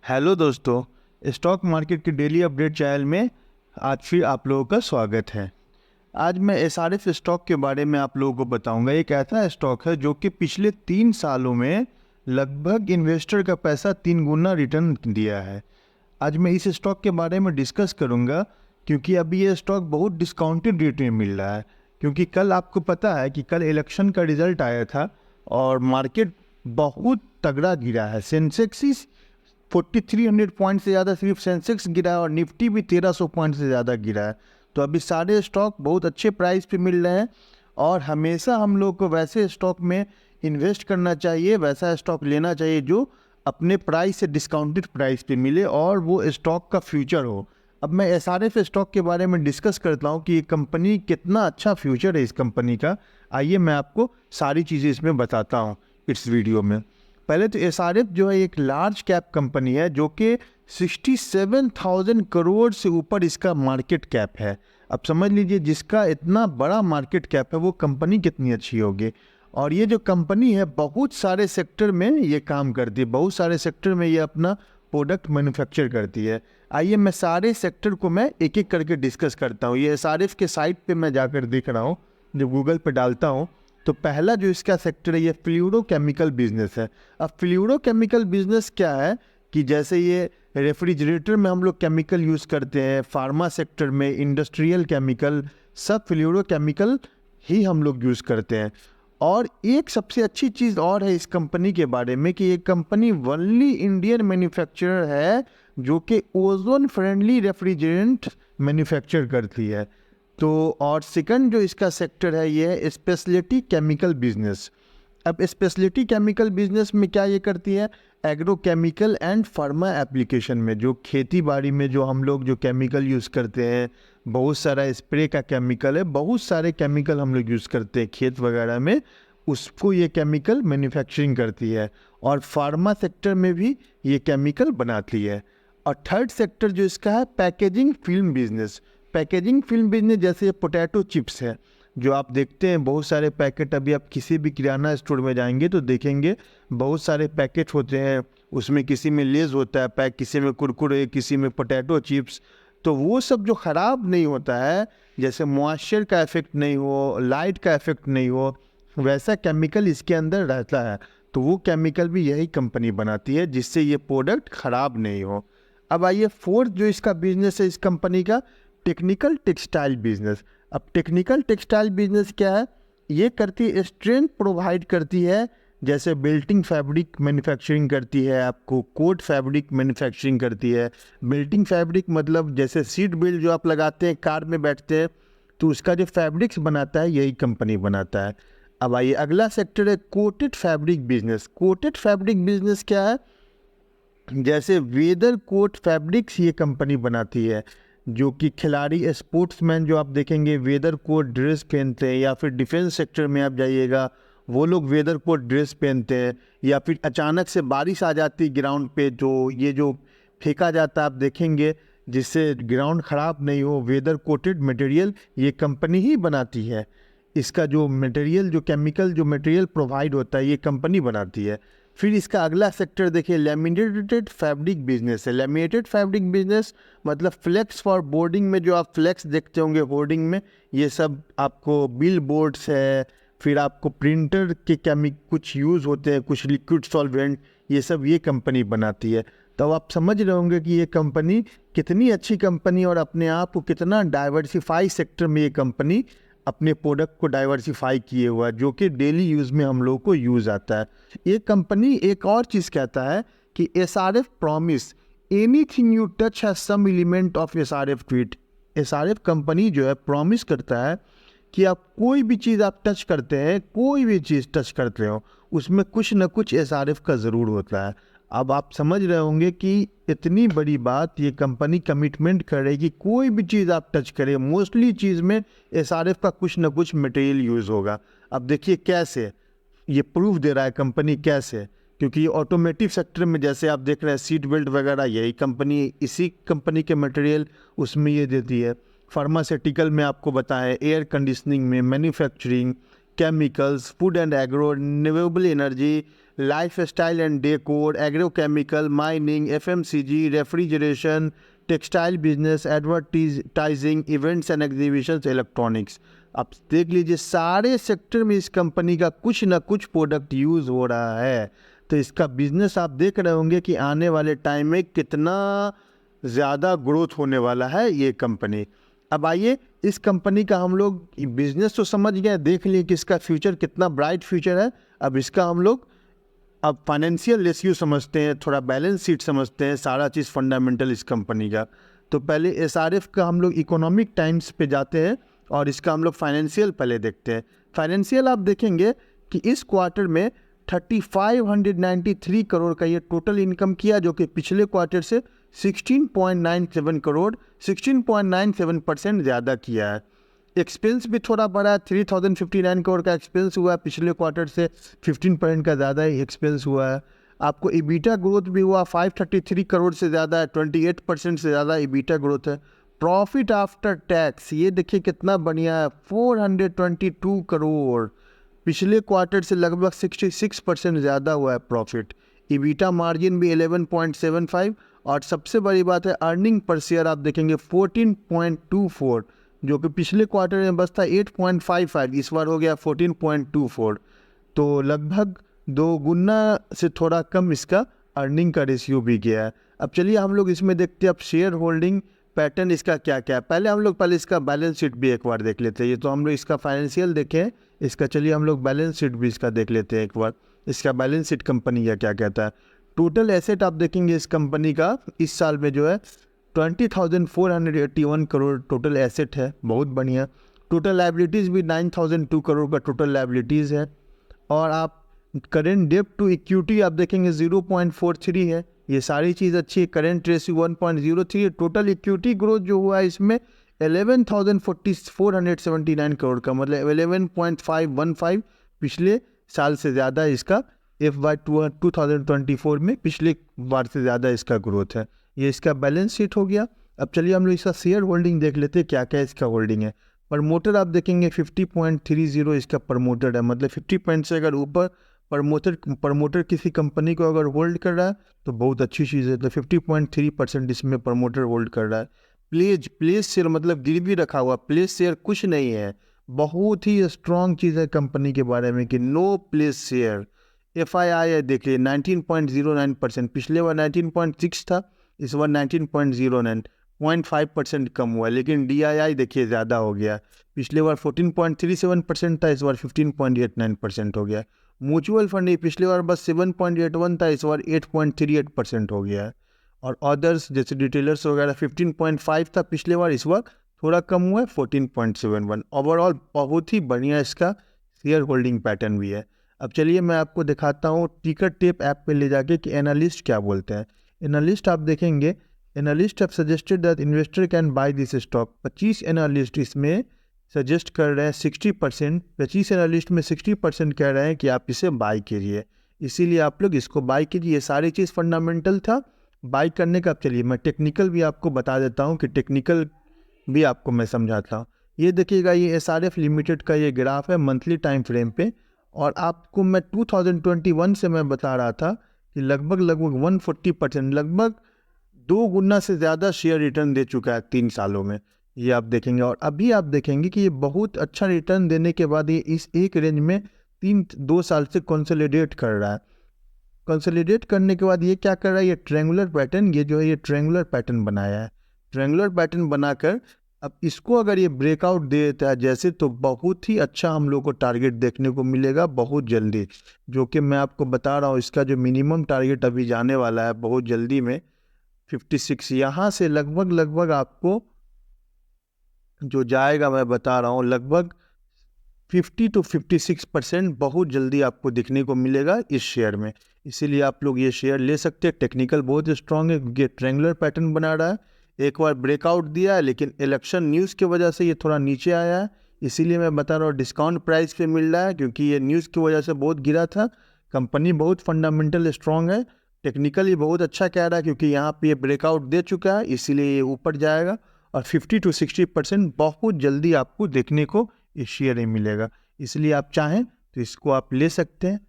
Hello दोस्तों, stock market के daily update channel में आज फिर आप लोगों का स्वागत है। आज मैं एसआरएफ स्टॉक के बारे में आप लोगों को बताऊंगा। एक ऐसा स्टॉक है जो कि पिछले 3 सालों में लगभग इन्वेस्टर का पैसा 3 गुना रिटर्न दिया है। आज मैं इस स्टॉक के बारे में डिस्कस करूंगा क्योंकि अभी ये स्टॉक बहुत डिस्काउंटेड रेट में मिल रहा है। क्योंकि कल आपको पता है कि कल इलेक्शन का रिजल्ट आया था और मार्केट बहुत तगड़ा गिरा है। सेंसेक्स 4300 पॉइंट से ज़्यादा सिर्फ सेंसेक्स गिरा है और निफ्टी भी 1300 पॉइंट से ज़्यादा गिरा है। तो अभी सारे स्टॉक बहुत अच्छे प्राइस पे मिल रहे हैं और हमेशा हम लोग को वैसे स्टॉक में इन्वेस्ट करना चाहिए, वैसा स्टॉक लेना चाहिए जो अपने प्राइस से डिस्काउंटेड प्राइस पे मिले और वो स्टॉक का फ्यूचर हो। अब मैं एसआरएफ स्टॉक के बारे में डिस्कस करता हूँ कि ये कंपनी कितना अच्छा फ्यूचर है इस कंपनी का। आइए मैं आपको सारी चीज़ें इसमें बताता हूँ इस वीडियो में। पहले तो एसआरएफ जो है एक लार्ज कैप कंपनी है जो कि 67,000 करोड़ से ऊपर इसका मार्केट कैप है। अब समझ लीजिए जिसका इतना बड़ा मार्केट कैप है वो कंपनी कितनी अच्छी होगी। और ये जो कंपनी है बहुत सारे सेक्टर में ये काम करती है, बहुत सारे सेक्टर में ये अपना प्रोडक्ट मैन्युफैक्चर करती है। आइए मैं सारे सेक्टर को मैं एक एक करके डिस्कस करता हूँ। ये एसआरएफ के साइट पे मैं जाकर देख रहा हूँ, जब गूगल पे डालता हूँ तो पहला जो इसका सेक्टर है ये फ्लूरोकेमिकल बिजनेस है। अब फ्लूरोकेमिकल बिजनेस क्या है कि जैसे ये रेफ्रिजरेटर में हम लोग केमिकल यूज़ करते हैं, फार्मा सेक्टर में इंडस्ट्रियल केमिकल, सब फ्लूरोकेमिकल ही हम लोग यूज़ करते हैं। और एक सबसे अच्छी चीज़ और है इस कंपनी के बारे में कि ये कंपनी ओनली इंडियन मैन्युफैक्चरर है जो कि ओजोन फ्रेंडली रेफ्रिजरेंट मैन्युफैक्चर करती है। तो और सेकंड जो इसका सेक्टर है ये है स्पेशलिटी केमिकल बिजनेस। अब स्पेशलिटी केमिकल बिजनेस में क्या ये करती है, agro chemical and pharma application में जो खेती बाड़ी में जो हम लोग जो केमिकल यूज़ करते हैं, बहुत सारा स्प्रे का केमिकल है, बहुत सारे केमिकल हम लोग यूज़ करते हैं खेत वगैरह में, उसको ये केमिकल मैन्युफैक्चरिंग करती है। और फार्मा सेक्टर में भी ये केमिकल बनाती है। और थर्ड सेक्टर जो इसका है packaging film business. Packaging film business जैसे पोटैटो चिप्स है जो आप देखते हैं, बहुत सारे पैकेट अभी आप किसी भी किराना स्टोर में जाएंगे तो देखेंगे बहुत सारे पैकेट होते हैं, उसमें किसी में लेज होता है पैक, किसी में कुरकुरे, किसी में पोटैटो चिप्स। तो वो सब जो ख़राब नहीं होता है, जैसे मॉइस्चर का इफेक्ट नहीं हो, लाइट का इफेक्ट नहीं हो, वैसा केमिकल इसके अंदर रहता है। तो वो केमिकल भी यही कंपनी बनाती है जिससे ये प्रोडक्ट ख़राब नहीं हो। अब आइए फोर्थ जो इसका बिजनेस है इस कंपनी का, टेक्निकल टेक्सटाइल बिजनेस। अब टेक्निकल टेक्सटाइल बिजनेस क्या है, ये करती है स्ट्रेंथ प्रोवाइड करती है, जैसे बेल्टिंग फैब्रिक मैन्युफैक्चरिंग करती है, आपको कोट फैब्रिक मैन्युफैक्चरिंग करती है। बेल्टिंग फैब्रिक मतलब जैसे सीट बेल्ट जो आप लगाते हैं कार में बैठते हैं, तो उसका जो फैब्रिक्स बनाता है यही कंपनी बनाता है। अब आइए अगला सेक्टर है coated fabric business. Coated fabric business क्या है, जैसे वेदर कोट फैब्रिक्स ये कंपनी बनाती है, जो कि खिलाड़ी स्पोर्ट्समैन जो आप देखेंगे वेदर कोट ड्रेस पहनते हैं, या फिर डिफेंस सेक्टर में आप जाइएगा वो लोग वेदर कोट ड्रेस पहनते हैं, या फिर अचानक से बारिश आ जाती है ग्राउंड पे तो ये जो फेंका जाता है आप देखेंगे जिससे ग्राउंड ख़राब नहीं हो, वेदर कोटेड मटेरियल ये कंपनी ही बनाती है। इसका जो मटेरियल जो केमिकल जो मटेरियल प्रोवाइड होता है ये कंपनी बनाती है। फिर इसका अगला सेक्टर देखिए लैमिनेटेड फैब्रिक बिजनेस है। लैमिनेटेड फैब्रिक बिजनेस मतलब फ्लेक्स फॉर बोर्डिंग में जो आप फ्लेक्स देखते होंगे होर्डिंग में, ये सब आपको बिल बोर्ड्स है, फिर आपको प्रिंटर के कुछ यूज़ होते हैं, कुछ लिक्विड सॉल्वेंट, ये सब ये कंपनी बनाती है। तो आप समझ रहे होंगे कि ये कंपनी कितनी अच्छी कंपनी और अपने आप को कितना डाइवर्सिफाई सेक्टर में ये कंपनी अपने प्रोडक्ट को डाइवर्सिफाई किए हुआ है, जो कि डेली यूज़ में हम लोगों को यूज़ आता है। ये कंपनी एक और चीज़ कहता है कि SRF promise anything you touch has some element of SRF tweet. SRF company जो है प्रॉमिस करता है कि आप कोई भी चीज़ आप टच करते हैं, कोई भी चीज़ टच करते हो उसमें कुछ ना कुछ एसआरएफ का ज़रूर होता है। अब आप समझ रहे होंगे कि इतनी बड़ी बात ये कंपनी कमिटमेंट करेगी, कोई भी चीज़ आप टच करें मोस्टली चीज़ में एसआरएफ का कुछ ना कुछ मटेरियल यूज़ होगा। अब देखिए कैसे ये प्रूफ दे रहा है कंपनी कैसे, क्योंकि ये ऑटोमेटिव सेक्टर में जैसे आप देख रहे हैं सीट बेल्ट वगैरह यही कंपनी, इसी कंपनी के मटेरियल उसमें ये देती है। फार्मास्यूटिकल में आपको बताएं, एयर कंडीशनिंग में, manufacturing, chemicals, food and agro, renewable energy, lifestyle and decor, agrochemical, mining, FMCG, refrigeration, textile business, advertising, events and exhibitions, electronics. आप देख लीजिए सारे सेक्टर में इस कंपनी का कुछ ना कुछ प्रोडक्ट यूज़ हो रहा है। तो इसका बिजनेस आप देख रहे होंगे कि आने वाले टाइम में कितना ज़्यादा ग्रोथ होने वाला है ये कंपनी। अब आइए इस कंपनी का हम लोग बिजनेस तो समझ गए, देख लिए कि इसका फ्यूचर कितना ब्राइट फ्यूचर है। अब इसका हम लोग अब फाइनेंशियल रेशियो समझते हैं, थोड़ा बैलेंस शीट समझते हैं, सारा चीज़ फंडामेंटल इस कंपनी का। तो पहले एसआरएफ का हम लोग इकोनॉमिक टाइम्स पे जाते हैं और इसका हम लोग फाइनेंशियल पहले देखते हैं। फाइनेंशियल आप देखेंगे कि इस क्वार्टर में 3593 करोड़ का ये टोटल इनकम किया, जो कि पिछले क्वार्टर से 16.97 करोड़ 16.97% ज़्यादा किया है। एक्सपेंस भी थोड़ा बढ़ा, 3059 करोड़ का एक्सपेंस हुआ है, पिछले क्वार्टर से 15% का ज़्यादा ही एक्सपेंस हुआ है। आपको ईबीटा ग्रोथ भी हुआ 533 करोड़ से ज़्यादा है, 28% से ज़्यादा ईबीटा ग्रोथ है। प्रॉफिट आफ्टर टैक्स ये देखिए कितना बढ़िया है, 422 करोड़, पिछले क्वार्टर से लगभग 66% ज़्यादा हुआ है प्रॉफिट। ईबीटा मार्जिन भी 11.75 और सबसे बड़ी बात है अर्निंग पर शेयर आप देखेंगे 14.24, जो कि पिछले क्वार्टर में बस था 8.55, इस बार हो गया 14.24। तो लगभग 2 गुना से थोड़ा कम इसका अर्निंग का रेशियो भी गया है। अब चलिए हम लोग इसमें देखते हैं अब शेयर होल्डिंग पैटर्न इसका क्या क्या है। पहले इसका बैलेंस शीट भी एक बार देख लेते हैं। ये तो हम लोग इसका फाइनेंशियल देखें इसका, चलिए हम लोग बैलेंस शीट भी इसका देख लेते हैं एक बार। इसका बैलेंस शीट कंपनी का क्या कहता है। टोटल एसेट आप देखेंगे इस कंपनी का इस साल में जो है 20,481 करोड़ टोटल एसेट है, बहुत बढ़िया। टोटल लाइबिलिटीज़ भी 9,002 करोड़ का टोटल लाइबिलिटीज़ है। और आप करेंट डेट टू इक्विटी आप देखेंगे 0.43 है, ये सारी चीज़ अच्छी है। करेंट रेशियो 1.03 है। टोटल इक्विटी ग्रोथ जो हुआ है इसमें 11,479 करोड़ का, मतलब 11.515 पिछले साल से ज़्यादा इसका FY 2024 में पिछले बार से ज़्यादा इसका ग्रोथ है। ये इसका बैलेंस शीट हो गया। अब चलिए हम लोग इसका शेयर होल्डिंग देख लेते हैं क्या क्या इसका होल्डिंग है। प्रमोटर आप देखेंगे 50.30 इसका प्रमोटर है, मतलब 50% से अगर ऊपर प्रमोटर किसी कंपनी को अगर होल्ड कर रहा है तो बहुत अच्छी चीज़ है। तो 50.3% इसमें प्रमोटर होल्ड कर रहा है। प्लेस शेयर मतलब गिरवी रखा हुआ, प्लेस शेयर कुछ नहीं है, बहुत ही स्ट्रॉन्ग चीज़ है कंपनी के बारे में कि नो प्लेस शेयर। FII है देखिए 19.09%, पिछले बार 19.6 था, इस बार 19.09, 0.5% कम हुआ है। लेकिन DII देखिए ज़्यादा हो गया, पिछले बार 14.37% था, इस बार 15.89% हो गया। म्यूचुअल फंड ये पिछले बार बस 7.81 था, इस बार 8.38% हो गया है। और अदर्स जैसे डिटेलर्स वगैरह 15.5 था पिछले बार, इस बार थोड़ा कम हुआ है 14.71। ओवरऑल बहुत ही बढ़िया इसका शेयर होल्डिंग पैटर्न भी है। अब चलिए मैं आपको दिखाता हूँ टिकट टेप ऐप पे ले जाके कि एनालिस्ट क्या बोलते हैं। एनालिस्ट आप देखेंगे, analyst have suggested that investor can by this stock. 25 analyst इसमें सजेस्ट कर रहे हैं 60%, 25 एनालिस्ट में 60% कह रहे हैं कि आप इसे बाय कीजिए, इसीलिए आप लोग इसको बाय कीजिए। ये सारी चीज़ फंडामेंटल था बाय करने का। अब चलिए मैं टेक्निकल भी आपको बता देता हूँ कि टेक्निकल भी आपको मैं समझाता हूँ। ये देखिएगा ये SRF लिमिटेड का ये ग्राफ है मंथली टाइम फ्रेम पे, और आपको मैं 2021 से मैं बता रहा था कि लगभग 140%, लगभग 2 गुना से ज़्यादा शेयर रिटर्न दे चुका है 3 सालों में, ये आप देखेंगे। और अभी आप देखेंगे कि ये बहुत अच्छा रिटर्न देने के बाद ये इस एक रेंज में 2 साल से कंसोलिडेट कर रहा है। कंसोलिडेट करने के बाद ये क्या कर रहा है, ये ट्रायंगुलर पैटर्न, ये जो है ये ट्रायंगुलर पैटर्न बनाया है। ट्रायंगुलर पैटर्न बनाकर अब इसको अगर ये ब्रेकआउट दे देता है जैसे, तो बहुत ही अच्छा हम लोग को टारगेट देखने को मिलेगा बहुत जल्दी, जो कि मैं आपको बता रहा हूँ इसका जो मिनिमम टारगेट अभी जाने वाला है बहुत जल्दी में 56। यहाँ से लगभग आपको जो जाएगा मैं बता रहा हूँ लगभग 50 to 56% बहुत जल्दी आपको दिखने को मिलेगा इस शेयर में। इसीलिए आप लोग ये शेयर ले सकते हैं। टेक्निकल बहुत स्ट्रांग है क्योंकि ट्रायंगुलर पैटर्न बना रहा है, एक बार ब्रेकआउट दिया है, लेकिन इलेक्शन न्यूज़ की वजह से ये थोड़ा नीचे आया है। इसीलिए मैं बता रहा हूँ डिस्काउंट प्राइस पे मिल रहा है, क्योंकि ये न्यूज़ की वजह से बहुत गिरा था। कंपनी बहुत फंडामेंटल स्ट्रांग है, टेक्निकली बहुत अच्छा कह रहा है, क्योंकि यहाँ पे ये ब्रेकआउट दे चुका है, इसीलिए ये ऊपर जाएगा। और 50 to 60% बहुत जल्दी आपको देखने को इस शेयर में मिलेगा। इसलिए आप चाहें तो इसको आप ले सकते हैं।